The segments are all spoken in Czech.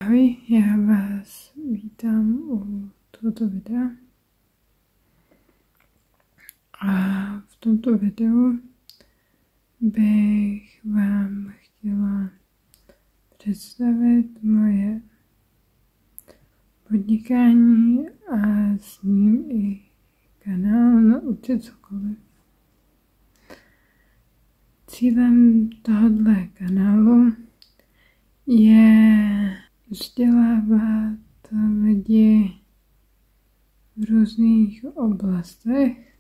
Ahoj, já vás vítám u tohoto videa. A v tomto videu bych vám chtěla představit moje podnikání a s ním i kanál Naučit cokoliv. Cílem tohoto kanálu je vzdělávat lidi v různých oblastech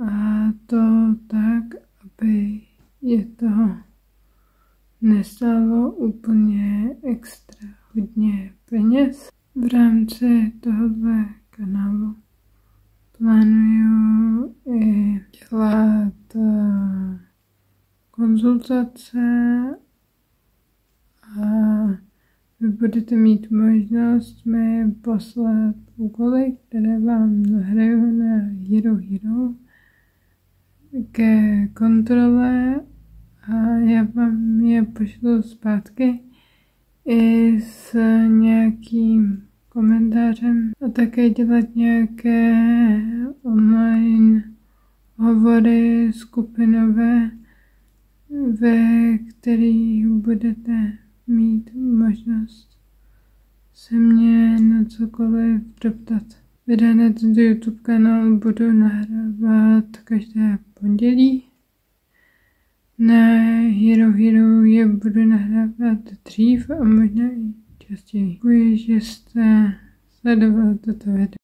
a to tak, aby je to nestálo úplně extra hodně peněz. V rámci tohoto kanálu plánuju i dělat konzultace a vy budete mít možnost mi poslat úkoly, které vám zahraju na Hero ke kontrole a já vám je pošlu zpátky i s nějakým komentářem a také dělat nějaké online hovory skupinové, ve kterých budete mít možnost se mě na cokoliv doptat. Videa na tento YouTube kanál budu nahrávat každé pondělí. Na Hero je budu nahrávat dřív a možná i častěji. Děkuji, že jste sledovali toto video.